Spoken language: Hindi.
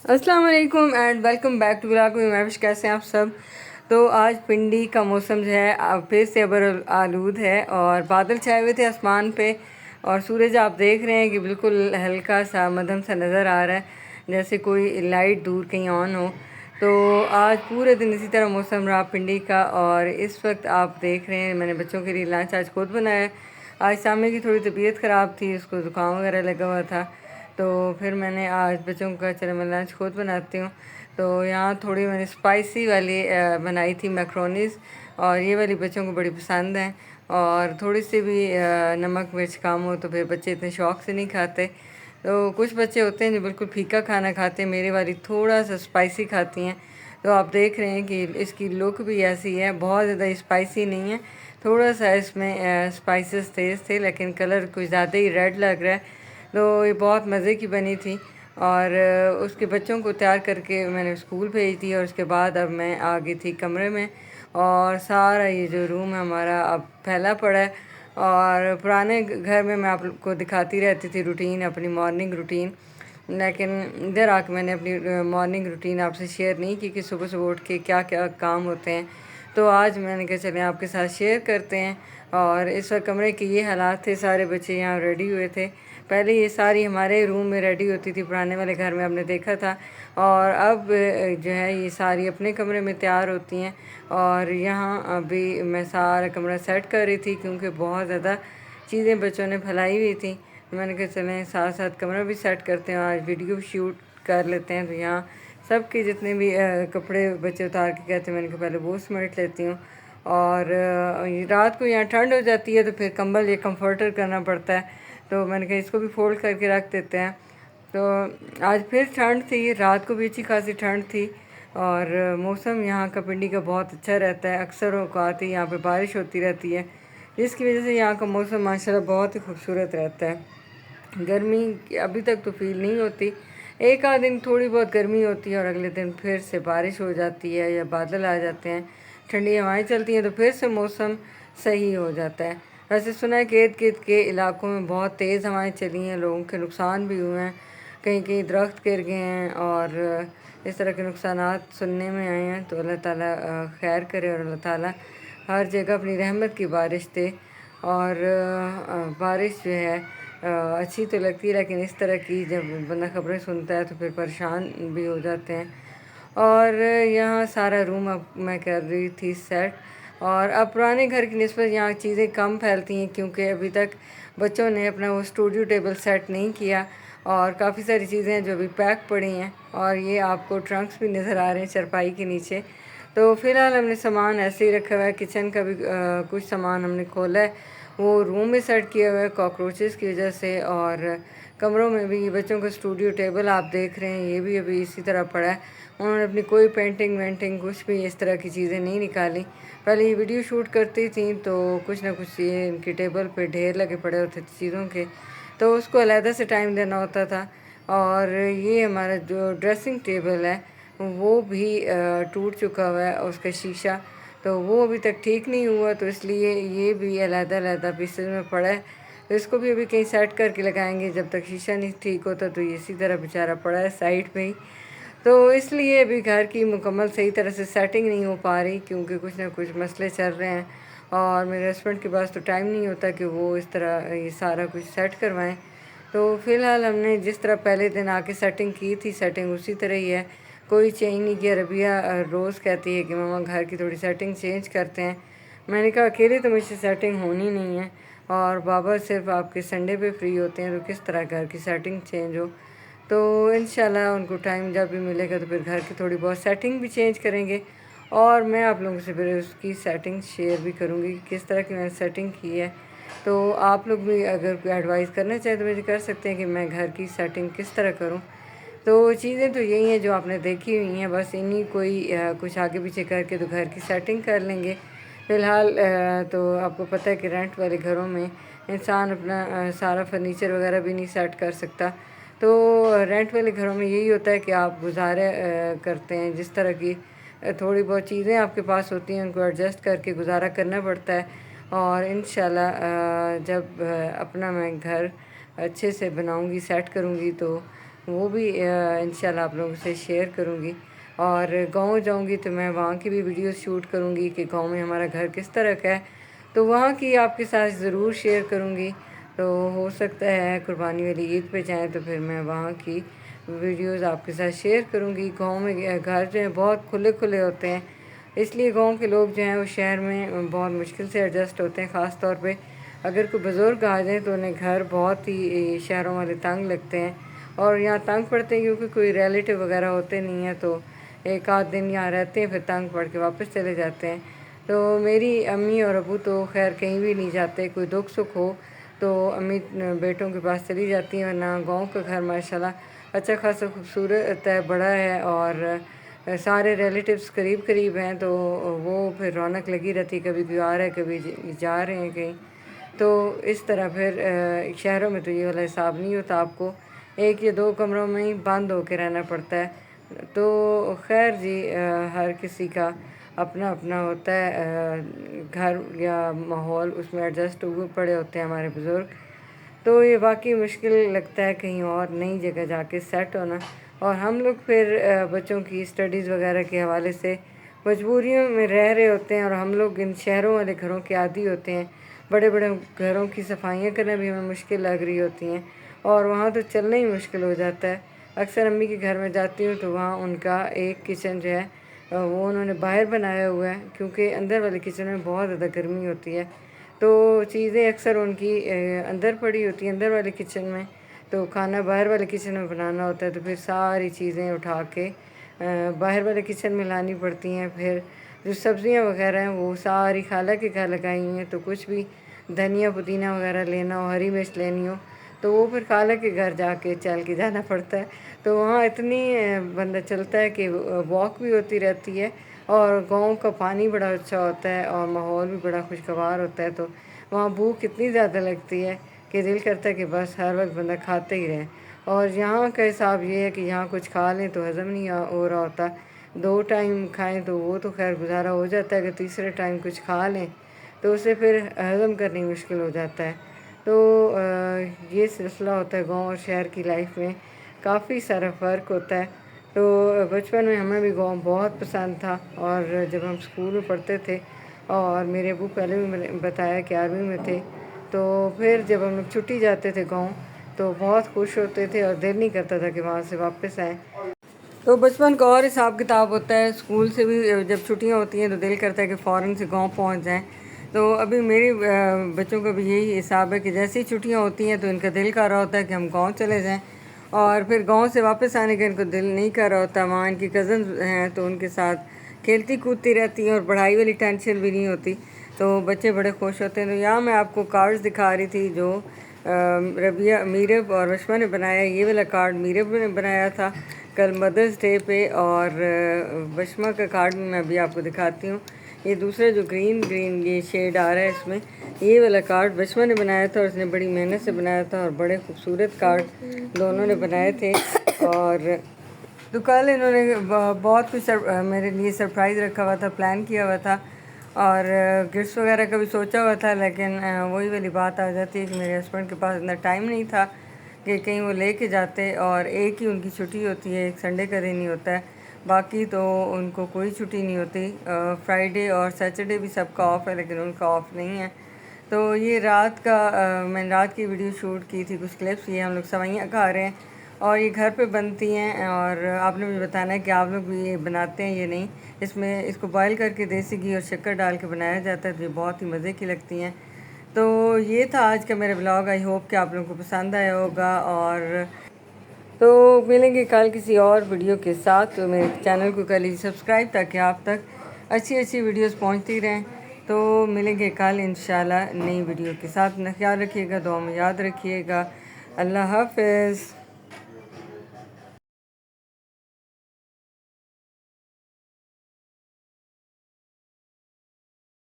अस्सलाम वालेकुम and welcome back to blog में महविश। कैसे हैं आप सब। तो आज पिंडी का मौसम जो है फिर से अबर आलूद है और बादल छाए हुए थे आसमान पे और सूरज आप देख रहे हैं कि बिल्कुल हल्का सा मध्यम सा नज़र आ रहा है, जैसे कोई लाइट दूर कहीं ऑन हो। तो आज पूरे दिन इसी तरह मौसम रहा पिंडी का। और इस वक्त आप देख रहे हैं मैंने बच्चों के लिए लंच आज खुद बनाया है। आज सामने की थोड़ी तबीयत ख़राब थी, उसको ज़ुकाम वगैरह लगा हुआ था, तो फिर मैंने आज बच्चों का चलो मैं लंच खुद बनाती हूँ। तो यहाँ थोड़ी मैंने स्पाइसी वाली बनाई थी मैक्रोनीज़, और ये वाली बच्चों को बड़ी पसंद है। और थोड़ी सी भी नमक मिर्च कम हो तो फिर बच्चे इतने शौक़ से नहीं खाते। तो कुछ बच्चे होते हैं जो बिल्कुल फीका खाना खाते हैं, मेरी वाली थोड़ा सा स्पाइसी खाती हैं। तो आप देख रहे हैं कि इसकी लुक भी ऐसी है, बहुत ज़्यादा स्पाइसी नहीं है, थोड़ा सा इसमें स्पाइसेस तेज़ थे, लेकिन कलर कुछ ज़्यादा ही रेड लग रहा है। तो ये बहुत मज़े की बनी थी। और उसके बच्चों को तैयार करके मैंने स्कूल भेज दी और उसके बाद अब मैं आ गई थी कमरे में। और सारा ये जो रूम है हमारा अब फैला पड़ा है। और पुराने घर में मैं आपको दिखाती रहती थी रूटीन, अपनी मॉर्निंग रूटीन, लेकिन इधर आके मैंने अपनी मॉर्निंग रूटीन आपसे शेयर नहीं की कि सुबह सुबह उठ के क्या क्या काम होते हैं। तो आज मैंने कहा चलें आपके साथ शेयर करते हैं। और इस वक्त कमरे के ये हालात थे, सारे बच्चे यहाँ रेडी हुए थे। पहले ये सारी हमारे रूम में रेडी होती थी, पुराने वाले घर में आपने देखा था। और अब जो है ये सारी अपने कमरे में तैयार होती हैं। और यहाँ अभी मैं सारा कमरा सेट कर रही थी क्योंकि बहुत ज़्यादा चीज़ें बच्चों ने फैलाई हुई थी। मैंने कहा चलें साथ साथ कमरा भी सेट करते हैं, आज वीडियो शूट कर लेते हैं। तो यहाँ सबके जितने भी कपड़े बच्चे उतार के कहते हैं, मैंने कहा पहले वो समेट लेती हूँ। और रात को यहाँ ठंड हो जाती है तो फिर कंबल ये कंफर्टर करना पड़ता है, तो मैंने कहा इसको भी फोल्ड करके रख देते हैं। तो आज फिर ठंड थी, रात को भी अच्छी खासी ठंड थी। और मौसम यहाँ का पिंडी का बहुत अच्छा रहता है, अक्सर औक़ात ही यहाँ पे बारिश होती रहती है, जिसकी वजह से यहाँ का मौसम माशाल्लाह बहुत ही खूबसूरत रहता है। गर्मी अभी तक तो फील नहीं होती, एक आध दिन थोड़ी बहुत गर्मी होती है और अगले दिन फिर से बारिश हो जाती है या बादल आ जाते हैं, ठंडी हवाएं चलती हैं, तो फिर से मौसम सही हो जाता है। वैसे सुना है कि इर्द गिर्द के इलाकों में बहुत तेज़ हवाएं चली हैं, लोगों के नुकसान भी हुए हैं, कहीं कहीं दरख्त गिर गए हैं और इस तरह के नुकसानात सुनने में आए हैं। तो अल्लाह ताला खैर करे और अल्लाह ताला हर जगह अपनी रहमत की बारिश दे। और बारिश जो है अच्छी तो लगती है, लेकिन इस तरह की जब बंदा खबरें सुनता है तो फिर परेशान भी हो जाते हैं। और यहाँ सारा रूम अब मैं कर रही थी सेट। और अब पुराने घर की निस्बत यहाँ चीज़ें कम फैलती हैं क्योंकि अभी तक बच्चों ने अपना वो स्टूडियो टेबल सेट नहीं किया और काफ़ी सारी चीज़ें जो अभी पैक पड़ी हैं। और ये आपको ट्रंक्स भी नज़र आ रहे हैं चारपाई के नीचे। तो फ़िलहाल हमने सामान ऐसे ही रखा हुआ है, किचन का भी कुछ सामान हमने खोला है, वो रूम में सेट किया हुआ है कॉकरोचेस की वजह से। और कमरों में भी बच्चों का स्टूडियो टेबल आप देख रहे हैं, ये भी अभी इसी तरह पड़ा है। उन्होंने अपनी कोई पेंटिंग वेंटिंग कुछ भी इस तरह की चीज़ें नहीं निकाली। पहले ये वीडियो शूट करती थी तो कुछ ना कुछ ये इनके टेबल पे ढेर लगे पड़े होते थे चीज़ों के, तो उसको अलहदा से टाइम देना होता था। और ये हमारा जो ड्रेसिंग टेबल है वो भी टूट चुका हुआ है, उसका शीशा, तो वो अभी तक ठीक नहीं हुआ, तो इसलिए ये भी अलहदा पीसेज में पड़ा है। तो इसको भी अभी कहीं सेट करके लगाएंगे, जब तक शीशा नहीं ठीक होता तो ये इसी तरह बेचारा पड़ा है साइड पे ही। तो इसलिए अभी घर की मुकम्मल सही तरह से सेटिंग नहीं हो पा रही क्योंकि कुछ ना कुछ मसले चल रहे हैं। और मेरे हस्बैंड के पास तो टाइम नहीं होता कि वो इस तरह ये सारा कुछ सेट करवाएं। तो फ़िलहाल हमने जिस तरह पहले दिन आके सेटिंग की थी, सेटिंग उसी तरह ही है, कोई चेंज नहीं किया। रबिया रोज़ कहती है कि मम्मा घर की थोड़ी सेटिंग चेंज करते हैं। मैंने कहा अकेले तो मुझसे सेटिंग होनी नहीं है, और बाबा सिर्फ आपके संडे पे फ्री होते हैं, तो किस तरह घर की सेटिंग चेंज हो। तो इंशाल्लाह उनको टाइम जब भी मिलेगा तो फिर घर की थोड़ी बहुत सेटिंग भी चेंज करेंगे। और मैं आप लोगों से फिर उसकी सेटिंग शेयर भी करूँगी कि किस तरह की मैंने सेटिंग की है। तो आप लोग भी अगर कोई एडवाइस करना चाहें तो मुझे कर सकते हैं कि मैं घर की सेटिंग किस तरह करूँ। तो चीज़ें तो यही हैं जो आपने देखी हुई हैं, बस इन्हीं कोई कुछ आगे पीछे करके तो घर की सेटिंग कर लेंगे। फ़िलहाल तो आपको पता है कि रेंट वाले घरों में इंसान अपना सारा फर्नीचर वगैरह भी नहीं सेट कर सकता। तो रेंट वाले घरों में यही होता है कि आप गुजारे करते हैं, जिस तरह की थोड़ी बहुत चीज़ें आपके पास होती हैं उनको एडजस्ट करके गुजारा करना पड़ता है। और इंशाल्लाह जब अपना मैं घर अच्छे से बनाऊंगी, सेट करूंगी, तो वो भी इंशाल्लाह आप लोगों से शेयर करूँगी। और गाँव जाऊँगी तो मैं वहाँ की भी वीडियो शूट करूँगी कि गाँव में हमारा घर किस तरह का है, तो वहाँ की आपके साथ ज़रूर शेयर करूँगी। तो हो सकता है कुर्बानी वाली ईद पे जाएँ तो फिर मैं वहाँ की वीडियोज़ आपके साथ शेयर करूँगी। गाँव में घर जो है बहुत खुले खुले होते हैं, इसलिए गांव के लोग जो हैं वो शहर में बहुत मुश्किल से एडजस्ट होते हैं। ख़ास तौर पे अगर कोई बुज़ुर्ग आ जाए तो उन्हें घर बहुत ही शहरों वाले तंग लगते हैं, और यहाँ तंग पड़ते हैं क्योंकि कोई रिलेटिव वगैरह होते नहीं हैं, तो एक आध दिन यहाँ रहते हैं, फिर तंग पड़ के वापस चले जाते हैं। तो मेरी अम्मी और अबू तो खैर कहीं भी नहीं जाते, कोई दुख सुख हो तो अम्मी बेटों के पास चली जाती हैं, वरना गाँव का घर माशाल्लाह अच्छा खासा खूबसूरत है, बड़ा है, और सारे रिलेटिव्स करीब करीब हैं, तो वो फिर रौनक लगी रहती, कभी कोई आ रहा है कभी जा रहे हैं कहीं। तो इस तरह फिर शहरों में तो ये वाला हिसाब नहीं होता, आपको एक या दो कमरों में ही बंद होकर रहना पड़ता है। तो खैर जी, हर किसी का अपना अपना होता है घर या माहौल, उसमें एडजस्ट हुए पड़े होते हैं हमारे बुज़ुर्ग। तो ये वाकई मुश्किल लगता है कहीं और नई जगह जाके सेट होना। और हम लोग फिर बच्चों की स्टडीज़ वगैरह के हवाले से मजबूरियों में रह रहे होते हैं, और हम लोग इन शहरों वाले घरों के आदी होते हैं। बड़े बड़े घरों की सफाइयाँ करना भी हमें मुश्किल लग रही होती हैं, और वहाँ तो चलना ही मुश्किल हो जाता है। अक्सर अम्मी के घर में जाती हूँ तो वहाँ उनका एक किचन जो है वो उन्होंने बाहर बनाया हुआ है, क्योंकि अंदर वाले किचन में बहुत ज़्यादा गर्मी होती है, तो चीज़ें अक्सर उनकी अंदर पड़ी होती हैं अंदर वाले किचन में। तो खाना बाहर वाले किचन में बनाना होता है, तो फिर सारी चीज़ें उठा के बाहर वाले किचन में लानी पड़ती हैं। फिर जो सब्ज़ियाँ वगैरह हैं वो सारी खाला के घर लगाई हुई हैं, तो कुछ भी धनिया पुदीना वगैरह लेना हो, हरी मिर्च लेनी हो, तो वो फिर खाला के घर जाके चल के जाना पड़ता है। तो वहाँ इतनी बंदा चलता है कि वॉक भी होती रहती है, और गाँव का पानी बड़ा अच्छा होता है और माहौल भी बड़ा खुशगवार होता है। तो वहाँ भूख इतनी ज़्यादा लगती है कि दिल करता है कि बस हर वक्त बंदा खाते ही रहे। और यहाँ का हिसाब ये है कि यहाँ कुछ खा लें तो हज़म नहीं हो रहा होता, 2 टाइम खाएं तो वो तो खैर गुजारा हो जाता है, अगर तीसरे टाइम कुछ खा लें तो उसे फिर हज़म करनी मुश्किल हो जाता है। तो ये सिलसिला होता है गाँव और शहर की लाइफ में, काफ़ी सारा फ़र्क होता है। तो बचपन में हमें भी गाँव बहुत पसंद था, और जब हम स्कूल में पढ़ते थे, और मेरे अबू पहले भी मैंने बताया कि आर्मी में थे, तो फिर जब हम लोग छुट्टी जाते थे गाँव तो बहुत खुश होते थे और दिल नहीं करता था कि वहाँ से वापस आएँ। तो बचपन का और हिसाब किताब होता है, स्कूल से भी जब छुट्टियां होती हैं तो दिल करता है कि फ़ौरन से गांव पहुंच जाएं। तो अभी मेरे बच्चों का भी यही हिसाब है कि जैसे ही छुट्टियां होती हैं तो इनका दिल कर रहा होता है कि हम गांव चले जाएं, और फिर गांव से वापस आने का इनको दिल नहीं कर रहा होता। वहाँ इनकी कज़न हैं तो उनके साथ खेलती कूदती रहती हैं, और पढ़ाई वाली टेंशन भी नहीं होती, तो बच्चे बड़े खुश होते हैं। तो यहाँ मैं आपको कार्ड्स दिखा रही थी जो रबिया, मीरब और वशमा ने बनाया। ये वाला कार्ड मीरब ने बनाया था कल मदर्स डे पे, और वशमा का कार्ड मैं अभी आपको दिखाती हूँ। ये दूसरा जो ग्रीन ग्रीन ये शेड आ रहा है इसमें, ये वाला कार्ड वशमा ने बनाया था, और उसने बड़ी मेहनत से बनाया था, और बड़े खूबसूरत कार्ड दोनों ने बनाए थे। और तो कल इन्होंने बहुत कुछ मेरे लिए सरप्राइज़ रखा हुआ था, प्लान किया हुआ था, और गिफ्ट्स वगैरह का भी सोचा हुआ था, लेकिन वही वाली बात आ जाती है कि मेरे हस्बैंड के पास इतना टाइम नहीं था कि कहीं वो लेके जाते, और एक ही उनकी छुट्टी होती है, एक संडे का दिन ही होता है, बाकी तो उनको कोई छुट्टी नहीं होती। फ्राइडे और सैटरडे भी सबका ऑफ़ है, लेकिन उनका ऑफ़ नहीं है। तो ये रात का मैंने रात की वीडियो शूट की थी, कुछ क्लिप्स। ये हम लोग सेवइयाँ खा रहे हैं, और ये घर पे बनती हैं, और आपने मुझे बताना है कि आप लोग भी ये बनाते हैं या नहीं। इसमें इसको बॉयल करके देसी घी और शक्कर डाल के बनाया जाता है, तो ये बहुत ही मज़े की लगती हैं। तो ये था आज का मेरा ब्लॉग। आई होप कि आप लोगों को पसंद आया होगा, और तो मिलेंगे कल किसी और वीडियो के साथ। तो मेरे चैनल को कर लीजिए सब्सक्राइब, ताकि आप तक अच्छी अच्छी वीडियोस पहुंचती रहें। तो मिलेंगे कल इंशाल्लाह नई वीडियो के साथ। अपना ख्याल रखिएगा, दुआ में याद रखिएगा। अल्लाह हाफ़िज़।